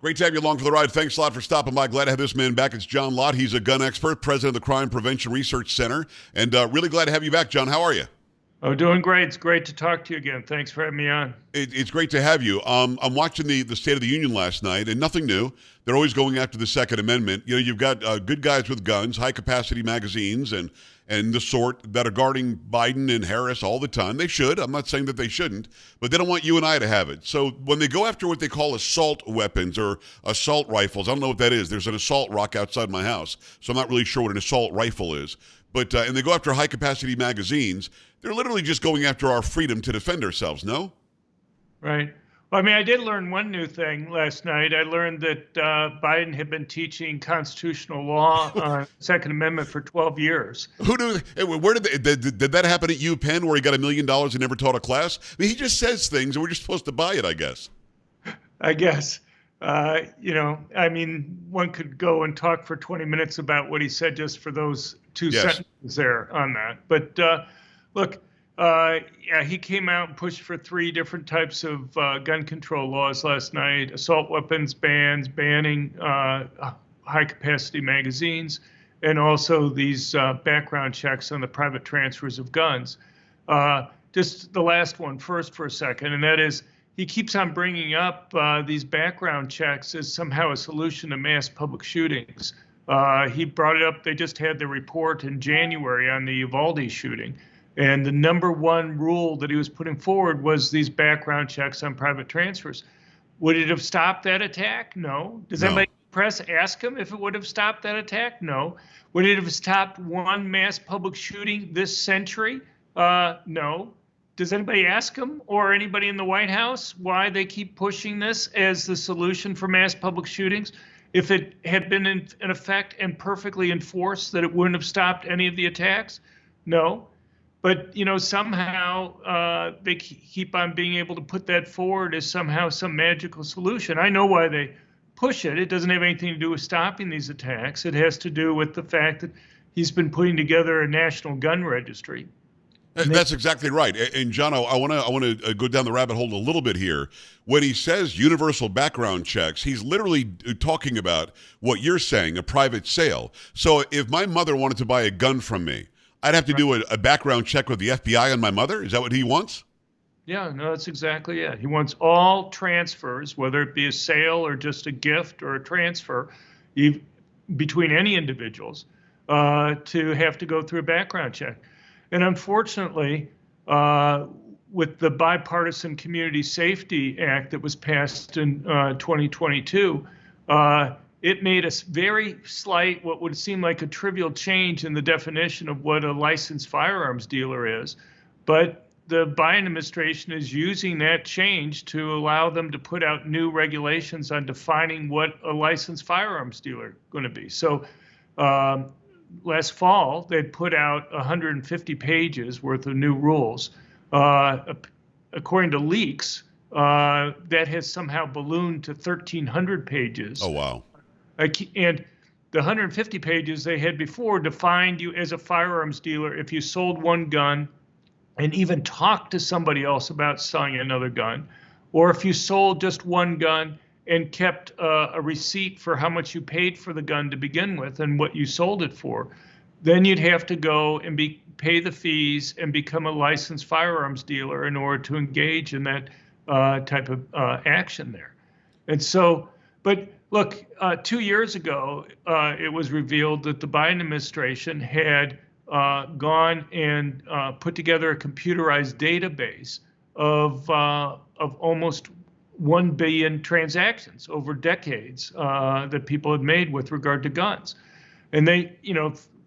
Great to have you along for the ride. Thanks a lot for stopping by. Glad to have this man back. It's John Lott. He's a gun expert, president of the Crime Prevention Research Center. And really glad to have you back, John. How are you? Oh, doing great. It's great to talk to you again. Thanks for having me on. It's great to have you. I'm watching the State of the Union last night, and nothing new. They're always going after the Second Amendment. You know, you've got good guys with guns, high-capacity magazines, and the sort that are guarding Biden and Harris all the time. They should. I'm not saying that they shouldn't, but they don't want you and I to have it. So when they go after what they call assault weapons or assault rifles, I don't know what that is. There's an assault rock outside my house, so I'm not really sure what an assault rifle is. But and they go after high-capacity magazines. They're literally just going after our freedom to defend ourselves, no? Right. Well, I mean, I did learn one new thing last night. I learned that Biden had been teaching constitutional law on Second Amendment for 12 years. Where did that happen at UPenn where he got $1 million and never taught a class? I mean, he just says things and we're just supposed to buy it, I guess. I guess. I mean, one could go and talk for 20 minutes about what he said just for those two sentences there on that. But look, he came out and pushed for 3 different types of gun control laws last night: assault weapons bans, banning high-capacity magazines, and also these background checks on the private transfers of guns. Just the last one first for a second, and that is, he keeps on bringing up these background checks as somehow a solution to mass public shootings. He brought it up. They just had the report in January on the Uvalde shooting. And the number one rule that he was putting forward was these background checks on private transfers. Would it have stopped that attack? No. Does anybody in the press ask him if it would have stopped that attack? No. Would it have stopped one mass public shooting this century? No. Does anybody ask him or anybody in the White House why they keep pushing this as the solution for mass public shootings? If it had been in effect and perfectly enforced, that it wouldn't have stopped any of the attacks? No. But, somehow they keep on being able to put that forward as somehow some magical solution. I know why they push it. It doesn't have anything to do with stopping these attacks. It has to do with the fact that he's been putting together a national gun registry. That's exactly right. And John, I want to go down the rabbit hole a little bit here. When he says universal background checks, he's literally talking about what you're saying, a private sale. So if my mother wanted to buy a gun from me, I'd have to do a background check with the FBI on my mother? Is that what he wants? Yeah, no, that's exactly it. He wants all transfers, whether it be a sale or just a gift or a transfer, between any individuals, to have to go through a background check. And unfortunately, with the Bipartisan Community Safety Act that was passed in 2022, it made a very slight, what would seem like a trivial change in the definition of what a licensed firearms dealer is. But the Biden administration is using that change to allow them to put out new regulations on defining what a licensed firearms dealer is going to be. So last fall, they put out 150 pages worth of new rules. According to leaks, that has somehow ballooned to 1,300 pages. Oh, wow. And the 150 pages they had before defined you as a firearms dealer if you sold one gun and even talked to somebody else about selling another gun, or if you sold just one gun and kept a receipt for how much you paid for the gun to begin with and what you sold it for, then you'd have to go and pay the fees and become a licensed firearms dealer in order to engage in that type of action there. And so, but look, 2 years ago, it was revealed that the Biden administration had gone and put together a computerized database of almost 1 billion transactions over decades that people had made with regard to guns. And they,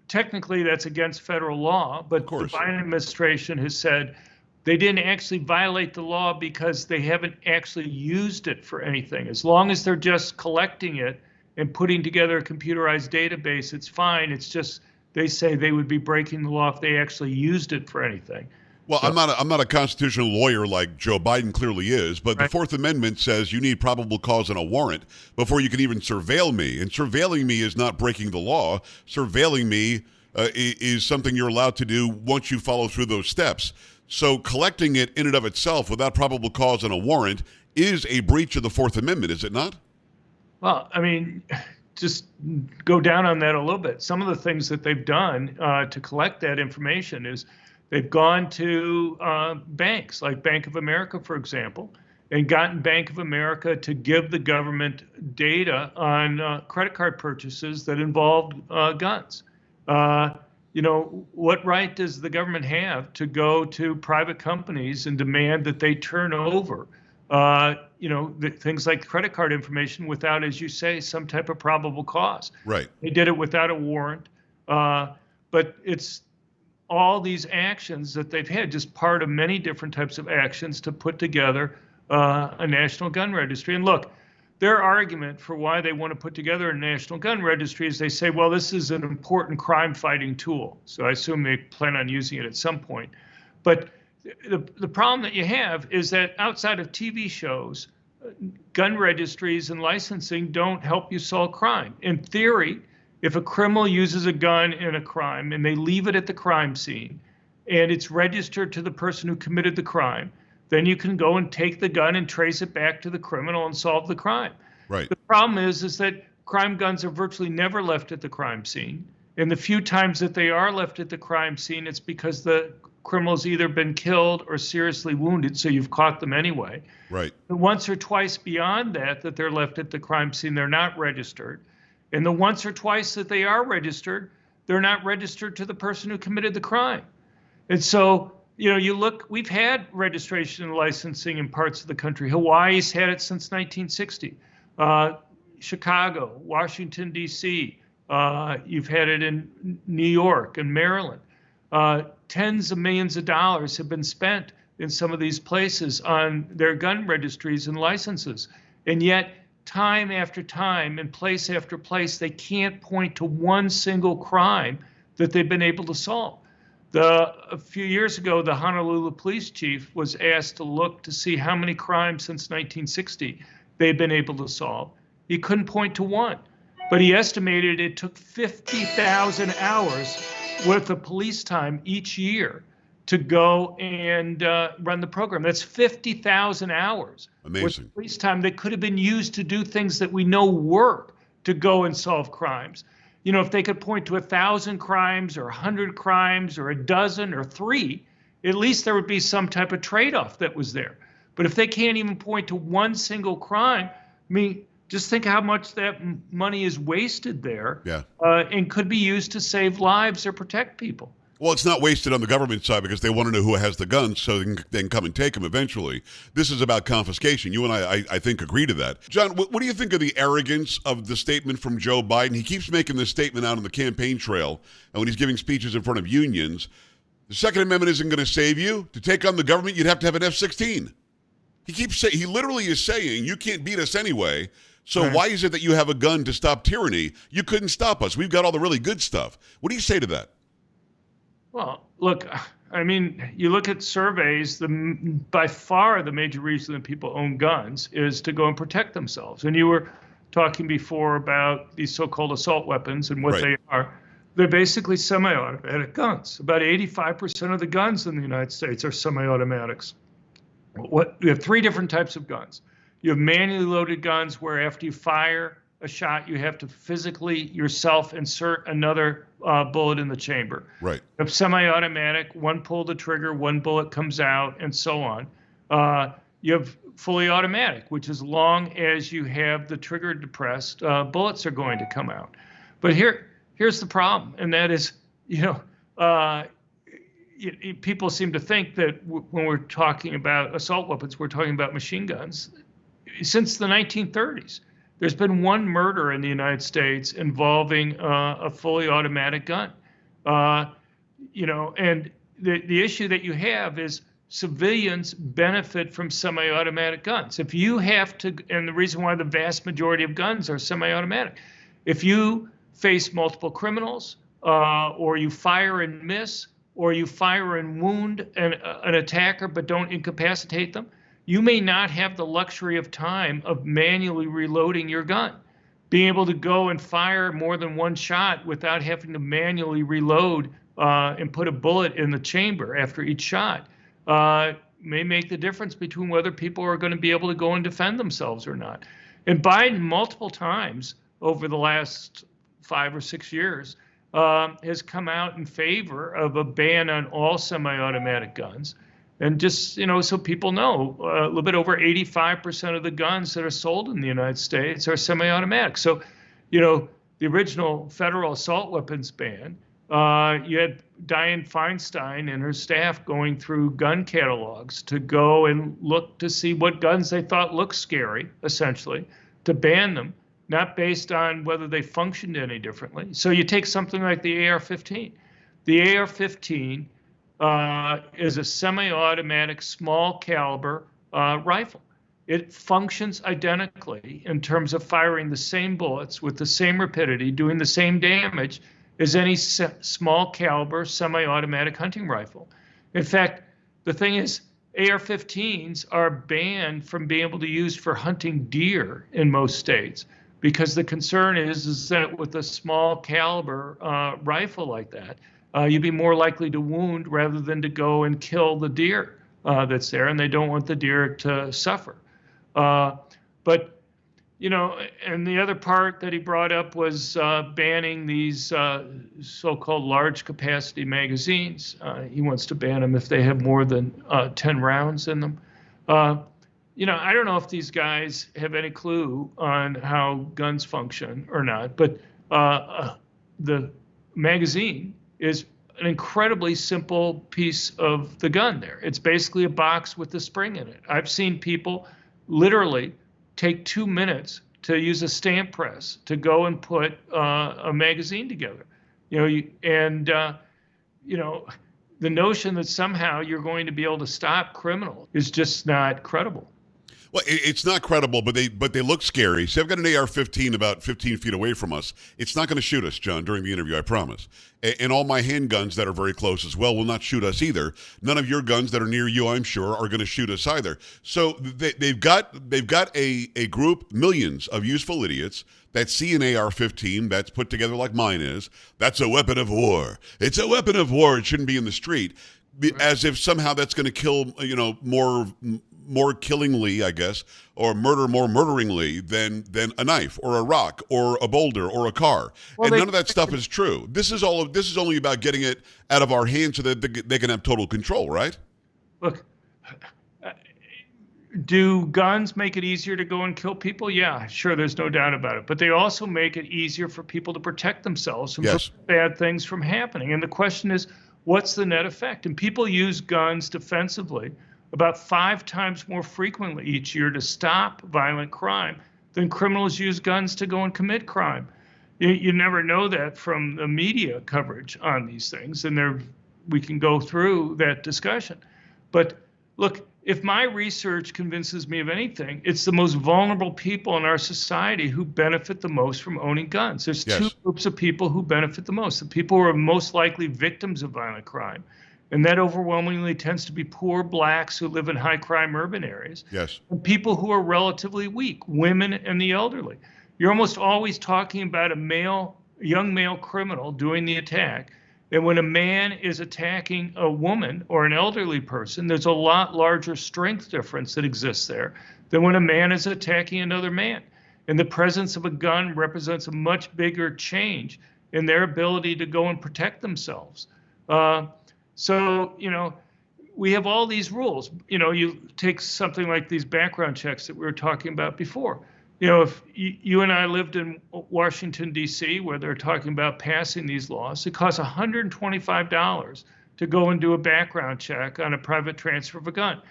technically that's against federal law, but the Biden administration has said they didn't actually violate the law because they haven't actually used it for anything. As long as they're just collecting it and putting together a computerized database, it's fine. It's just they say they would be breaking the law if they actually used it for anything. Well, so, I'm not a constitutional lawyer like Joe Biden clearly is, but the Fourth Amendment says you need probable cause and a warrant before you can even surveil me. And surveilling me is not breaking the law. Surveilling me is something you're allowed to do once you follow through those steps. So collecting it in and of itself without probable cause and a warrant is a breach of the Fourth Amendment, is it not? Well, I mean, just go down on that a little bit. Some of the things that they've done to collect that information is they've gone to banks like Bank of America, for example, and gotten Bank of America to give the government data on credit card purchases that involved guns. What right does the government have to go to private companies and demand that they turn over, things like credit card information without, as you say, some type of probable cause? Right. They did it without a warrant, but it's all these actions that they've had, just part of many different types of actions to put together a national gun registry. And look, their argument for why they want to put together a national gun registry is they say, well, this is an important crime-fighting tool. So I assume they plan on using it at some point. But the problem that you have is that outside of TV shows, gun registries and licensing don't help you solve crime. In theory, if a criminal uses a gun in a crime and they leave it at the crime scene and it's registered to the person who committed the crime, then you can go and take the gun and trace it back to the criminal and solve the crime. Right. The problem is that crime guns are virtually never left at the crime scene. And the few times that they are left at the crime scene, it's because the criminal's either been killed or seriously wounded, so you've caught them anyway. Right. The once or twice beyond that they're left at the crime scene, they're not registered. And the once or twice that they are registered, they're not registered to the person who committed the crime. And so, you look, we've had registration and licensing in parts of the country. Hawaii's had it since 1960. Chicago, Washington, D.C., you've had it in New York and Maryland. Tens of millions of dollars have been spent in some of these places on their gun registries and licenses. And yet, time after time and place after place, they can't point to one single crime that they've been able to solve. A few years ago, the Honolulu police chief was asked to look to see how many crimes since 1960 they've been able to solve. He couldn't point to one, but he estimated it took 50,000 hours worth of police time each year to go and run the program. That's 50,000 hours. Amazing. Police time that could have been used to do things that we know work to go and solve crimes. If they could point to 1,000 crimes or 100 crimes or a dozen or 3, at least there would be some type of trade-off that was there. But if they can't even point to one single crime, just think how much that money is wasted there. Yeah. And could be used to save lives or protect people. Well, it's not wasted on the government side because they want to know who has the guns so they can come and take them eventually. This is about confiscation. You and I think, agree to that. John, what do you think of the arrogance of the statement from Joe Biden? He keeps making this statement out on the campaign trail, and when he's giving speeches in front of unions, the Second Amendment isn't going to save you. To take on the government, you'd have to have an F-16. He literally is saying, you can't beat us anyway, so right. Why is it that you have a gun to stop tyranny? You couldn't stop us. We've got all the really good stuff. What do you say to that? Well, look, you look at surveys, by far the major reason that people own guns is to go and protect themselves. And you were talking before about these so-called assault weapons and what they are. They're basically semi-automatic guns. About 85% of the guns in the United States are semi-automatics. You have 3 different types of guns. You have manually loaded guns where after you fire a shot, you have to physically yourself insert another bullet in the chamber. Right. You have semi-automatic, one pull the trigger, one bullet comes out, and so on. You have fully automatic, which as long as you have the trigger depressed, bullets are going to come out. But here's the problem, and that is, people seem to think that when we're talking about assault weapons, we're talking about machine guns. Since the 1930s, there's been one murder in the United States involving a fully automatic gun. And the issue that you have is civilians benefit from semi-automatic guns. If you have to, and the reason why the vast majority of guns are semi-automatic, if you face multiple criminals, or you fire and miss, or you fire and wound an attacker but don't incapacitate them, you may not have the luxury of time of manually reloading your gun. Being able to go and fire more than one shot without having to manually reload and put a bullet in the chamber after each shot may make the difference between whether people are going to be able to go and defend themselves or not. And Biden, multiple times over the last 5 or 6 years, has come out in favor of a ban on all semi-automatic guns. And just, so people know, a little bit over 85% of the guns that are sold in the United States are semi-automatic. So, the original federal assault weapons ban, you had Dianne Feinstein and her staff going through gun catalogs to go and look to see what guns they thought looked scary, essentially, to ban them, not based on whether they functioned any differently. So you take something like the AR-15. The AR-15 is a semi-automatic small caliber rifle. It functions identically in terms of firing the same bullets with the same rapidity, doing the same damage as any small caliber semi-automatic hunting rifle. In fact, the thing is, AR-15s are banned from being able to use for hunting deer in most states, because the concern is that with a small caliber rifle like that, you'd be more likely to wound rather than to go and kill the deer that's there, and they don't want the deer to suffer. But and the other part that he brought up was banning these so-called large capacity magazines. He wants to ban them if they have more than 10 rounds in them. I don't know if these guys have any clue on how guns function or not, but the magazine is an incredibly simple piece of the gun there. It's basically a box with a spring in it. I've seen people literally take 2 minutes to use a stamp press to go and put a magazine together. The notion that somehow you're going to be able to stop criminals is just not credible. Well, it's not credible, but they look scary. See, I've got an AR-15 about 15 feet away from us. It's not going to shoot us, John, during the interview, I promise. And all my handguns that are very close as well will not shoot us either. None of your guns that are near you, I'm sure, are going to shoot us either. So they've got a group, millions of useful idiots that see an AR-15 that's put together like mine is. That's a weapon of war. It's a weapon of war. It shouldn't be in the street. As if somehow that's going to kill, more killingly, I guess, or murder more murderingly than a knife or a rock or a boulder or a car. Well, and none of that stuff is true. This is only about getting it out of our hands so that they can have total control, right? Look, do guns make it easier to go and kill people? Yeah, sure, there's no doubt about it. But they also make it easier for people to protect themselves from bad things from happening. And the question is, what's the net effect? And people use guns defensively about 5 times more frequently each year to stop violent crime than criminals use guns to go and commit crime. You never know that from the media coverage on these things, and we can go through that discussion. But look, if my research convinces me of anything, it's the most vulnerable people in our society who benefit the most from owning guns. There's 2 groups of people who benefit the most: the people who are most likely victims of violent crime. And that overwhelmingly tends to be poor blacks who live in high crime urban areas. Yes. And people who are relatively weak, women and the elderly. You're almost always talking about a young male criminal doing the attack. And when a man is attacking a woman or an elderly person, there's a lot larger strength difference that exists there than when a man is attacking another man. And the presence of a gun represents a much bigger change in their ability to go and protect themselves. So, we have all these rules. You take something like these background checks that we were talking about before. If you and I lived in Washington, D.C., where they're talking about passing these laws, it costs $125 to go and do a background check on a private transfer of a gun.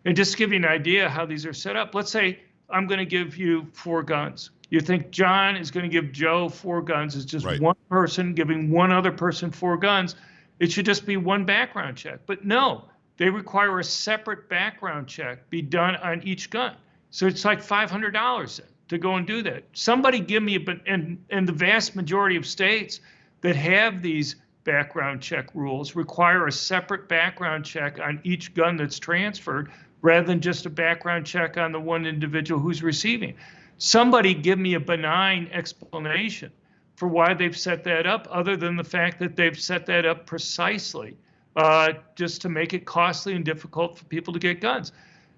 And just to give you an idea how these are set up, let's say I'm going to give you 4 guns. You think John is going to give Joe 4 guns. It's just one person giving one other person 4 guns. It should just be one background check. But no, they require a separate background check be done on each gun. So it's like $500 to go and do that. Somebody give me, and the vast majority of states that have these background check rules require a separate background check on each gun that's transferred rather than just a background check on the one individual who's receiving. Somebody give me a benign explanation for why they've set that up, other than the fact that they've set that up precisely just to make it costly and difficult for people to get guns.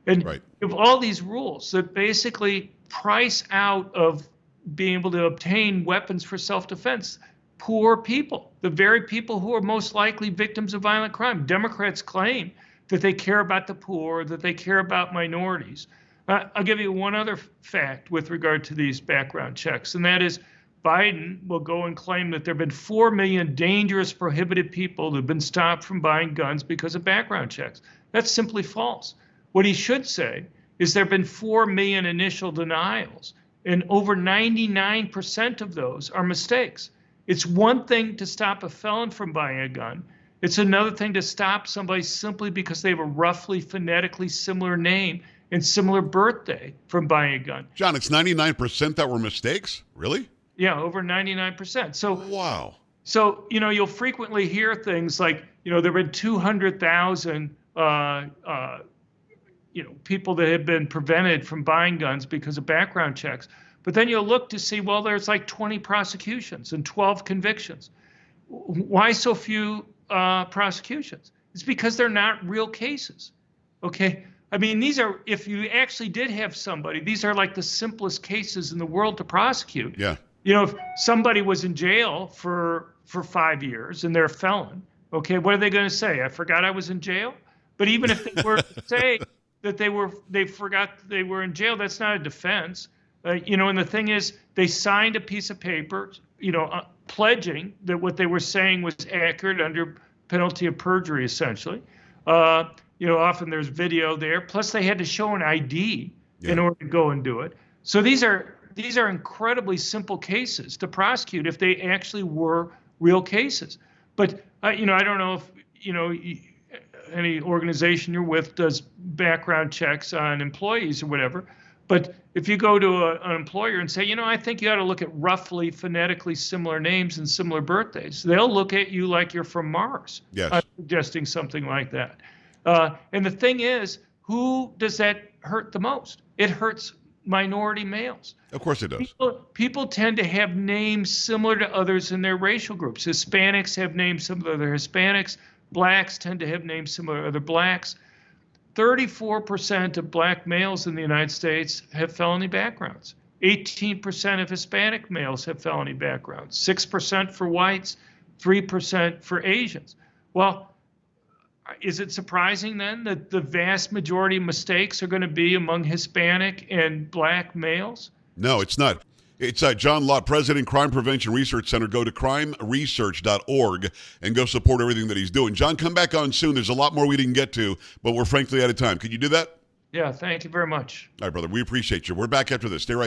And you have all these rules that basically price out of being able to obtain weapons for self-defense poor people, the very people who are most likely victims of violent crime. Democrats claim that they care about the poor, that they care about minorities. I'll give you one other fact with regard to these background checks, and that is Biden will go and claim that there have been 4 million dangerous, prohibited people who have been stopped from buying guns because of background checks. That's simply false. What he should say is there have been 4 million initial denials, and over 99% of those are mistakes. It's one thing to stop a felon from buying a gun. It's another thing to stop somebody simply because they have a roughly phonetically similar name and similar birthday from buying a gun. John, it's 99% that were mistakes? Really? Yeah, over 99%. So wow. So, you'll frequently hear things like, there have been 200,000 people that have been prevented from buying guns because of background checks. But then you'll look to see, well, there's like 20 prosecutions and 12 convictions. Why so few prosecutions? It's because they're not real cases. Okay. I mean, these are, if you actually did have somebody, these are like the simplest cases in the world to prosecute. Yeah. If somebody was in jail for 5 years and they're a felon, okay, what are they going to say? I forgot I was in jail. But even if they were to say that they forgot they were in jail, that's not a defense. And the thing is, they signed a piece of paper, pledging that what they were saying was accurate under penalty of perjury, essentially. Often there's video there. Plus, they had to show an ID in order to go and do it. So these are incredibly simple cases to prosecute if they actually were real cases. But I don't know if any organization you're with does background checks on employees or whatever. But if you go to an employer and say, I think you ought to look at roughly phonetically similar names and similar birthdays, they'll look at you like you're from Mars. Yes. I'm suggesting something like that. And the thing is, who does that hurt the most? It hurts minority males. Of course it does. People tend to have names similar to others in their racial groups. Hispanics have names similar to other Hispanics. Blacks tend to have names similar to other blacks. 34% of black males in the United States have felony backgrounds. 18% of Hispanic males have felony backgrounds. 6% for whites, 3% for Asians. Well, is it surprising then that the vast majority of mistakes are going to be among Hispanic and black males? No, it's not. It's John Lott, President, Crime Prevention Research Center. Go to crimeresearch.org and go support everything that he's doing. John, come back on soon. There's a lot more we didn't get to, but we're frankly out of time. Could you do that? Yeah, thank you very much. All right, brother. We appreciate you. We're back after this. Stay right